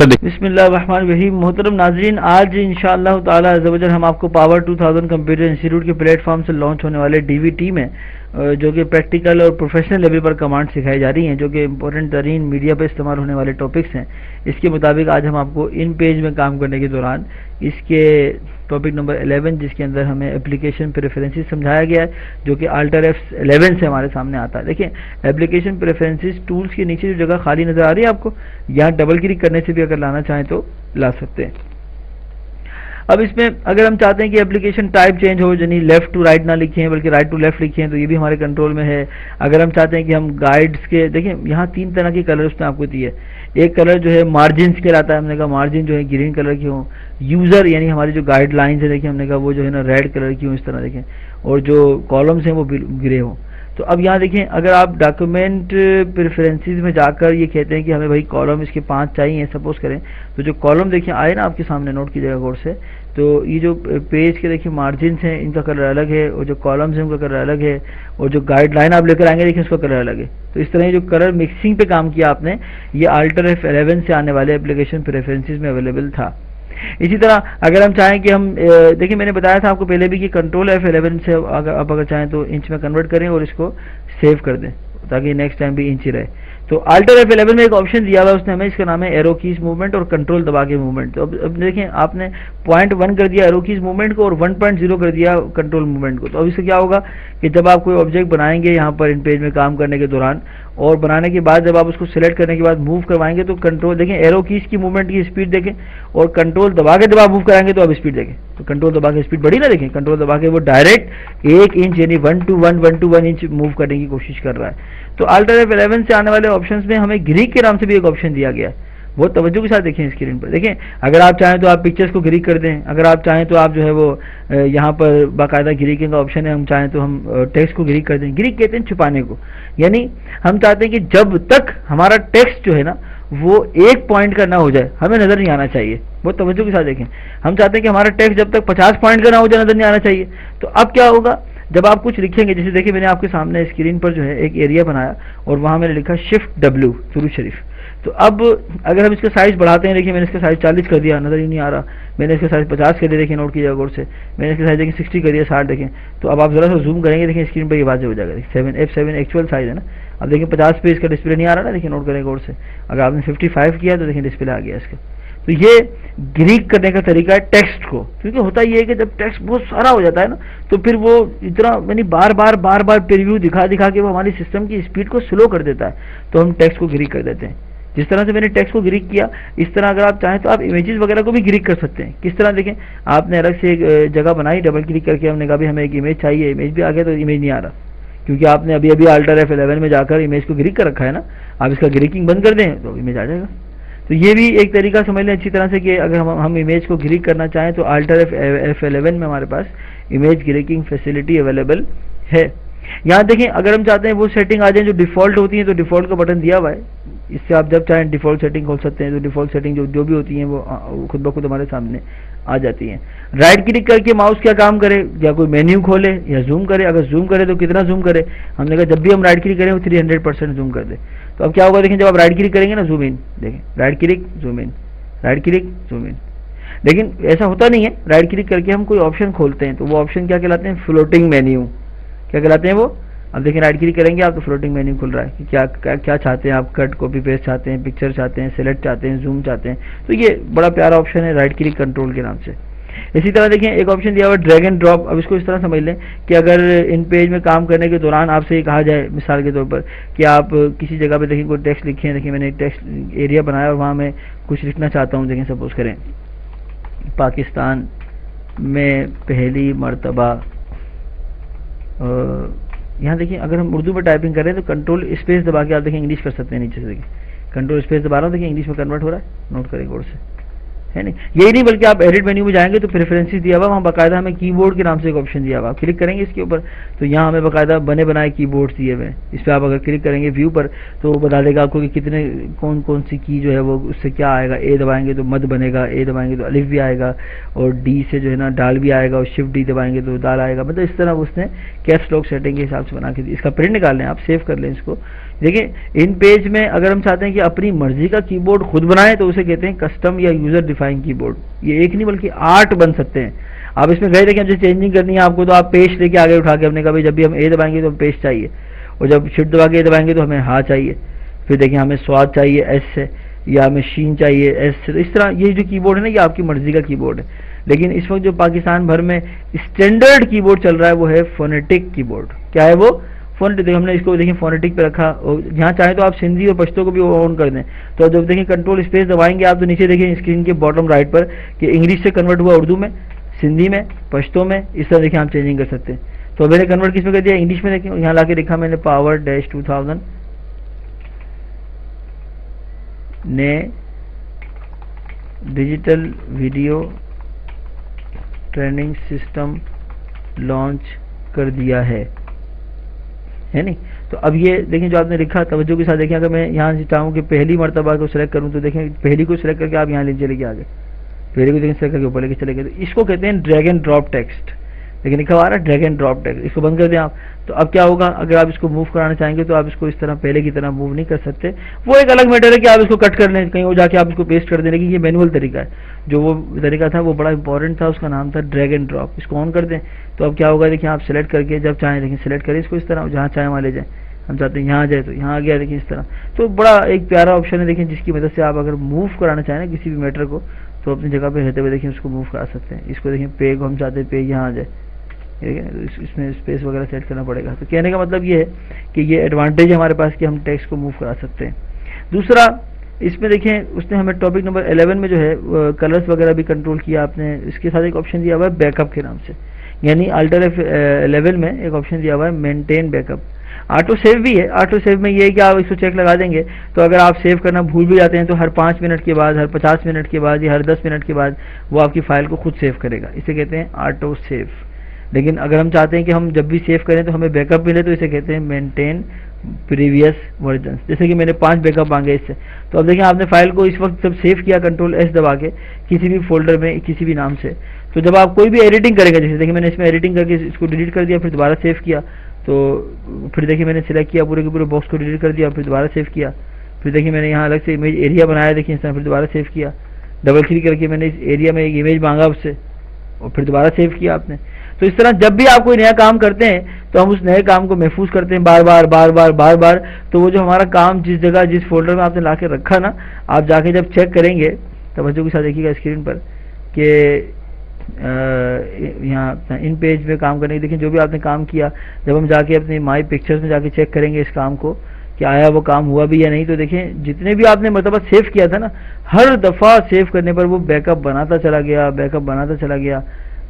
बेहतर दिख। बिस्मिल्लाहिर्रहमानिर्रहीम। मोहतरम नाज़रीन, आज इंशाअल्लाह ताला अज़्ज़वजल हम आपको पावर 2000 कंप्यूटर इंस्टीट्यूट के प्लेटफॉर्म से लॉन्च होने वाले डीवीटी में जो कि प्रैक्टिकल और प्रोफेशनल लेवल पर कमांड सिखाई जा रही हैं, जो कि इंपॉर्टेंट तरीन मीडिया पर इस्तेमाल होने वाले टॉपिक्स हैं, इसके मुताबिक आज हम आपको इन पेज में काम करने के दौरान इसके टॉपिक नंबर 11 जिसके अंदर हमें एप्लीकेशन प्रेफरेंसेस समझाया गया है, जो कि अल्टर F11 से हमारे सामने आता है। देखिए, एप्लीकेशन प्रेफरेंसेस टूल्स के नीचे जो जगह खाली नज़र आ रही है आपको, यहाँ डबल क्लिक करने से भी अगर लाना चाहें तो ला सकते हैं। अब इसमें अगर हम चाहते हैं कि एप्लीकेशन टाइप चेंज हो, यानी लेफ्ट टू राइट ना लिखें बल्कि राइट टू लेफ्ट लिखें, तो ये भी हमारे कंट्रोल में है। अगर हम चाहते हैं कि हम गाइड्स के, देखिए यहाँ 3 तरह के कलर उसमें आपको दिए। एक कलर जो है मार्जिन कहलाता है, हमने कहा मार्जिन जो है ग्रीन कलर की हो। यूज़र यानी हमारी जो गाइडलाइंस है, देखिए हमने कहा वो जो है ना रेड कलर की हो, इस तरह देखें। और जो कॉलम्स हैं वो ग्रे हो। तो अब यहाँ देखें, अगर आप डॉक्यूमेंट प्रेफरेंसेस में जाकर ये कहते हैं कि हमें भाई कॉलम इसके 5 चाहिए सपोज करें, तो जो कॉलम देखिए आए ना आपके सामने, नोट कीजिएगा गौर से, तो ये जो पेज के देखिए मार्जिन हैं इनका कलर अलग है, और जो कॉलम्स हैं उनका कलर अलग है, और जो गाइडलाइन आप लेकर आएंगे देखिए उसका कलर अलग है। तो इस तरह जो कलर मिक्सिंग पे काम किया आपने, ये अल्टर F11 से आने वाले एप्लीकेशन प्रेफरेंसेस में अवेलेबल था। इसी तरह अगर हम चाहें कि हम देखिए, मैंने बताया था आपको पहले भी कि कंट्रोल F11 से अगर चाहें तो इंच में कन्वर्ट करें और इसको सेव कर दें ताकि नेक्स्ट टाइम भी इंच ही रहे। तो अल्टर F11 में एक ऑप्शन दिया हुआ है उसने हमें, इसका नाम है एरो कीज मूवमेंट और कंट्रोल दबा के मूवमेंट। तो अब देखें, आपने 0.1 कर दिया एरो कीज मूवमेंट को और 1.0 कर दिया कंट्रोल मूवमेंट को। तो अब इससे क्या होगा कि जब आप कोई ऑब्जेक्ट बनाएंगे यहाँ पर इन पेज में काम करने के दौरान, और बनाने के बाद जब आप उसको सिलेक्ट करने के बाद मूव करवाएंगे तो कंट्रोल देखें, एरो कीज की मूवमेंट की स्पीड देखें, और कंट्रोल दबा के जब आप मूव कराएंगे तो आप स्पीड देखें, तो कंट्रोल दबा के स्पीड बढ़ी ना, देखें कंट्रोल दबा के वो डायरेक्ट 1 इंच यानी 1 to 1 इंच मूव करने की कोशिश कर रहा है। तो अल्टर F11 से आने वाले ऑप्शंस में हमें ग्रीक के नाम से भी एक ऑप्शन दिया गया है। बहुत तवज्जो के साथ देखें स्क्रीन पर। देखें, अगर आप चाहें तो आप पिक्चर्स को ग्रीक कर दें, अगर आप चाहें तो आप जो है वो यहाँ पर बाकायदा ग्रीकिंग का ऑप्शन है, हम चाहें तो हम टेक्स्ट को ग्रीक कर दें। ग्रीक कहते हैं छुपाने को, यानी हम चाहते हैं कि जब तक हमारा टेक्स्ट जो है ना वो एक पॉइंट का ना हो जाए, हमें नजर नहीं आना चाहिए। बहुत तवज्जो के साथ देखें, हम चाहते हैं कि हमारा टेक्स्ट जब तक 50 पॉइंट का ना हो जाए, नजर नहीं आना चाहिए। तो अब क्या होगा, जब आप कुछ लिखेंगे, जैसे देखिए मैंने आपके सामने स्क्रीन पर जो है एक एरिया बनाया और वहां मैंने लिखा Shift W सुरू शरीफ। तो अब अगर हम इसका साइज बढ़ाते हैं, देखिए मैंने इसका साइज 40 कर दिया, नजर ही नहीं आ रहा। मैंने इसका साइज 50 कर दिया, देखिए नोट कीजिएगा गौर से। मैंने इसका साइज देखिए 60 कर दिया, 60 देखें। तो अब आप जरा सा जूम करेंगे, देखिए स्क्रीन पर ये वाज़ेह हो जाएगा। F7 एक्चुअल साइज है ना। अब देखिए 50 पे इसका डिस्प्ले नहीं आ रहा ना, देखिए नोट करें गौर से। अगर आपने 55 किया तो देखिए डिस्प्ले आ गया इसका। तो ये ग्रीक करने का तरीका है टेक्स्ट को, क्योंकि होता ये है कि जब टेक्स्ट बहुत सारा हो जाता है ना, तो फिर वो इतना यानी बार बार प्रीव्यू दिखा के वो हमारी सिस्टम की स्पीड को स्लो कर देता है। तो हम टेक्स्ट को ग्रीक कर देते हैं। जिस तरह से मैंने टेक्स्ट को ग्रीक किया, इस तरह अगर आप चाहें तो आप इमेजेस वगैरह को भी ग्रीक कर सकते हैं। किस तरह देखें, आपने अलग से एक जगह बनाई, डबल क्लिक करके हमने कहा भी हमें एक इमेज चाहिए, इमेज भी आ गया, तो इमेज नहीं आ रहा क्योंकि आपने अभी अल्टर F11 में जाकर इमेज को ग्रीक कर रखा है ना। आप इसका ग्रीकिंग बंद कर दें तो इमेज आ जाएगा। तो ये भी एक तरीका समझ लें अच्छी तरह से कि अगर हम इमेज को ग्रीक करना चाहें तो अल्टर F11 में हमारे पास इमेज ग्रीकिंग फैसिलिटी अवेलेबल है। यहाँ देखें, अगर हम चाहते हैं वो सेटिंग आ जाए जो डिफ़ॉल्ट होती है, तो डिफ़ॉल्ट का बटन दिया हुआ है, इससे आप जब चाहें डिफ़ॉल्ट सेटिंग खोल सकते हैं। तो डिफ़ॉल्ट सेटिंग जो भी होती हैं वो खुद ब खुद हमारे सामने आ जाती हैं। राइट क्लिक करके माउस क्या काम करे, या कोई मेन्यू खोले या जूम करे। अगर जूम करे तो कितना जूम करे, हमने कहा जब भी हम राइट क्लिक करें वो 300% जूम कर दे। तो अब क्या होगा, देखें जब आप राइट क्लिक करेंगे ना, जूम इन, देखें right click zoom in, right click zoom in. लेकिन ऐसा होता नहीं है, राइट क्लिक करके हम कोई ऑप्शन खोलते हैं तो वो ऑप्शन क्या कहलाते हैं, फ्लोटिंग मेन्यू। क्या कहलाते हैं वो, अब देखिए राइट क्लिक करेंगे आप तो फ्लोटिंग मेन्यू खुल रहा है कि क्या चाहते हैं आप, कट कॉपी पेस्ट चाहते हैं, पिक्चर चाहते हैं, सेलेक्ट चाहते हैं, जूम चाहते हैं। तो ये बड़ा प्यारा ऑप्शन है राइट क्लिक कंट्रोल के नाम से। इसी तरह देखिए एक ऑप्शन दिया हुआ है ड्रैग एंड ड्रॉप। अब इसको इस तरह समझ लें कि अगर इन पेज में काम करने के दौरान आपसे ये कहा जाए मिसाल के तौर पर कि आप किसी जगह पे देखिए कोई टेक्स्ट लिखे हैं, देखिए मैंने एक टेक्स्ट एरिया बनाया और वहाँ मैं कुछ लिखना चाहता हूँ। देखिए सपोज करें पाकिस्तान में पहली मरतबा, यहाँ देखिए अगर हम उर्दू में टाइपिंग करें तो कंट्रोल स्पेस दबा के आप देखिए इंग्लिश कर सकते हैं। नीचे से देखिए कंट्रोल स्पेस दबा रहा हूँ, देखिए इंग्लिश में कन्वर्ट हो रहा है, नोट करें गौर से। है नहीं। यही नहीं बल्कि आप एडिट मेन्यू में जाएंगे तो प्रेफरेंसेस दिया हुआ, वहाँ बाकायदा हमें कीबोर्ड के नाम से एक ऑप्शन दिया हुआ, आप क्लिक करेंगे इसके ऊपर तो यहाँ हमें बाकायदा बने बनाए कीबोर्ड्स दिए हुए हैं। इस पर आप अगर क्लिक करेंगे व्यू पर तो बता देगा आपको कि कितने कौन कौन सी की जो है वो उससे क्या आएगा। ए दबाएंगे तो मद बनेगा, ए दबाएंगे तो अलिफ भी आएगा, और डी से जो है ना डाल भी आएगा, और शिफ्ट डी दबाएंगे तो दाल आएगा। मतलब इस तरह उसने कैप्स लॉक सेटिंग के हिसाब से बना के दी। इसका प्रिंट निकाल लें आप, सेव कर लें इसको। देखिए इन पेज में अगर हम चाहते हैं कि अपनी मर्जी का कीबोर्ड खुद बनाएं तो उसे कहते हैं कस्टम या यूजर डिफाइन कीबोर्ड। ये एक नहीं बल्कि 8 बन सकते हैं। आप इसमें गए देखें, जैसे चेंजिंग करनी है आपको तो आप पेज लेके आगे उठा के अपने का भाई जब भी हम ए दबाएंगे तो हम पेज चाहिए, और जब शिफ्ट दबा के ए दबाएंगे तो हमें हा चाहिए। फिर देखिए हमें स्वाद चाहिए एस से, या हमें शीन चाहिए एस से। तो इस तरह ये जो कीबोर्ड है ना, ये आपकी मर्जी का कीबोर्ड है। लेकिन इस वक्त जो पाकिस्तान भर में स्टैंडर्ड कीबोर्ड चल रहा है वो है फोनेटिक कीबोर्ड। क्या है वो? फोनेटिक। हमने इसको देखिए फोनेटिक पे रखा, और यहाँ चाहे तो आप सिंधी और पश्तो को भी ऑन कर दें। तो जब देखिए कंट्रोल स्पेस दबाएंगे आप तो नीचे देखिए स्क्रीन के बॉटम राइट पर कि इंग्लिश से कन्वर्ट हुआ उर्दू में, सिंधी में, पश्तो में। इस तरह देखिए हम चेंजिंग कर सकते हैं। तो मैंने कन्वर्ट किस में कर दिया? इंग्लिश में। देखिए यहाँ लाके लिखा मैंने power-2000 ने digital video training system launch कर दिया है नहीं। तो अब ये देखें जो आपने लिखा, तवज्जो के साथ देखें। अगर मैं यहाँ से चाहूँ कि पहली मरतबा को सिलेक्ट करूँ तो देखें पहली को सिलेक्ट करके आप यहाँ ले चले गए आगे, पहली को देखें सिलेक्ट करके ऊपर लेके चले गए। तो इसको कहते हैं ड्रैग एंड ड्रॉप टेक्स्ट। लेकिन लिखा हुआ है ड्रैग एंड ड्रॉप टेक्स्ट, इसको बंद कर दें आप। तो अब क्या होगा, अगर आप इसको मूव कराना चाहेंगे तो आप इसको इस तरह पहले की तरह मूव नहीं कर सकते। वो एक अलग मैटर है कि आप इसको कट कर लें कहीं, वो जाके आप इसको पेस्ट कर दें। लेकिन ये मैनुअल तरीका है, जो वो तरीका था वो बड़ा इंपॉर्टेंट था, उसका नाम था ड्रैग एंड ड्रॉप। इसको ऑन कर दें तो अब क्या होगा, देखिए आप सेलेक्ट करके जब चाहें देखिए सेलेक्ट करें इसको इस तरह, जहाँ चाहें वहाँ ले जाएं। हम चाहते हैं यहाँ आ जाए तो यहाँ आ गया, देखिए इस तरह। तो बड़ा एक प्यारा ऑप्शन है देखिए, जिसकी मदद से आप अगर मूव कराना चाहें किसी भी मैटर को तो अपनी जगह पे रहते हुए देखिए उसको मूव करा सकते हैं। इसको देखिए पे को हम चाहते हैं पे यहाँ आ जाए, ठीक है। इसमें स्पेस वगैरह सेट करना पड़ेगा। तो कहने का मतलब ये है कि ये एडवांटेज है हमारे पास कि हम टेक्स्ट को मूव करा सकते हैं। दूसरा इसमें देखें उसने हमें टॉपिक नंबर 11 में जो है कलर्स वगैरह भी कंट्रोल किया आपने। इसके साथ एक ऑप्शन दिया हुआ है बैकअप के नाम से, यानी अल्टर F11 में एक ऑप्शन दिया हुआ है मेंटेन बैकअप। ऑटो सेव भी है। ऑटो सेव में ये है कि आप इसको चेक लगा देंगे तो अगर आप सेव करना भूल भी जाते हैं तो हर 5 मिनट के बाद, हर 50 मिनट के बाद या हर 10 मिनट के बाद वो आपकी फाइल को खुद सेव करेगा। इसे कहते हैं ऑटो सेव। लेकिन अगर हम चाहते हैं कि हम जब भी सेव करें तो हमें बैकअप मिले तो इसे कहते हैं मेंटेन प्रीवियस वर्जन। जैसे कि मैंने 5 बैकअप मांगे इससे। तो अब देखिए आपने फाइल को इस वक्त जब सेव किया कंट्रोल S दबा के किसी भी फोल्डर में किसी भी नाम से, तो जब आप कोई भी एडिटिंग करेंगे, जैसे देखिए मैंने इसमें एडिटिंग करके इसको डिलीट कर दिया फिर दोबारा सेव किया, तो फिर देखिए मैंने सिलेक्ट किया पूरे के पूरे बॉक्स को डिलीट कर दिया फिर दोबारा सेव किया। फिर देखिए मैंने यहाँ अलग से इमेज एरिया बनाया, देखिए इस तरह फिर दोबारा सेव किया। डबल क्लिक करके मैंने इस एरिया में एक इमेज मांगा उससे और फिर दोबारा सेव किया आपने। तो इस तरह जब भी आप कोई नया काम करते हैं तो हम उस नए काम को महफूज करते हैं बार बार बार बार बार बार। तो वो जो हमारा काम जिस जगह जिस फोल्डर में आपने ला के रखा ना, आप जाके जब चेक करेंगे तवज्जो के साथ देखिएगा स्क्रीन पर कि यहाँ इन पेज में काम करने के देखिए जो भी आपने काम किया, जब हम जाके अपने माई पिक्चर्स में जाके चेक करेंगे इस काम को कि आया वो काम हुआ भी या नहीं, तो देखें जितने भी आपने मतलब सेव किया था ना, हर दफ़ा सेव करने पर वो बैकअप बनाता चला गया, बैकअप बनाता चला गया।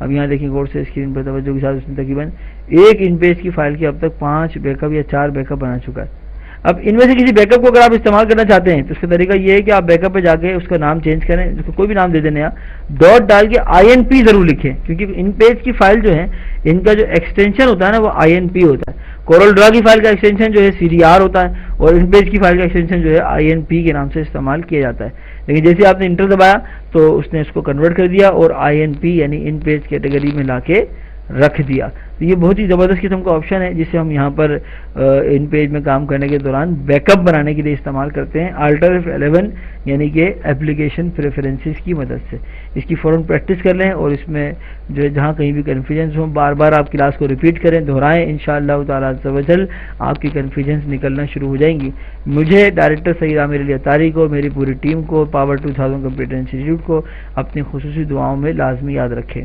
अब यहाँ देखिए गौर से स्क्रीन पर तवज्जो के साथ उसने तकरीबन एक इन पेज की फाइल की अब तक 5 बैकअप या 4 बैकअप बना चुका है। अब इनमें से किसी बैकअप को अगर आप इस्तेमाल करना चाहते हैं तो उसका तरीका ये है कि आप बैकअप पे जाके उसका नाम चेंज करें, जिसको कोई भी नाम दे देने, या डॉट डाल के INP जरूर लिखें, क्योंकि इन पेज की फाइल जो है इनका जो एक्सटेंशन होता है ना वो INP होता है। कोरल ड्रा की फाइल का एक्सटेंशन जो है CDR होता है और इन पेज की फाइल का एक्सटेंशन जो है INP के नाम से इस्तेमाल किया जाता है। लेकिन जैसे आपने इंटर दबाया तो उसने इसको कन्वर्ट कर दिया और INP यानी इन पेज कैटेगरी में लाके रख दिया। तो ये बहुत ही ज़बरदस्त किस्म का ऑप्शन है जिसे हम यहाँ पर इन पेज में काम करने के दौरान बैकअप बनाने के लिए इस्तेमाल करते हैं अल्टर F11 यानी कि एप्लीकेशन प्रेफरेंसेस की मदद से। इसकी फ़ौरन प्रैक्टिस कर लें और इसमें जो जहाँ कहीं भी कन्फ्यूजन्स हो बार बार आप क्लास को रिपीट करें, दोहराएं। इंशाअल्लाह ताला अज़्ज़ व जल आपकी कन्फ्यूजन्स निकलना शुरू हो जाएंगी। मुझे डायरेक्टर सईद आमिर अली अतारी को, मेरी पूरी टीम को, पावर 2000 कंप्यूटर इंस्टीट्यूट को अपनी खुसूसी दुआओं में लाजमी याद रखें।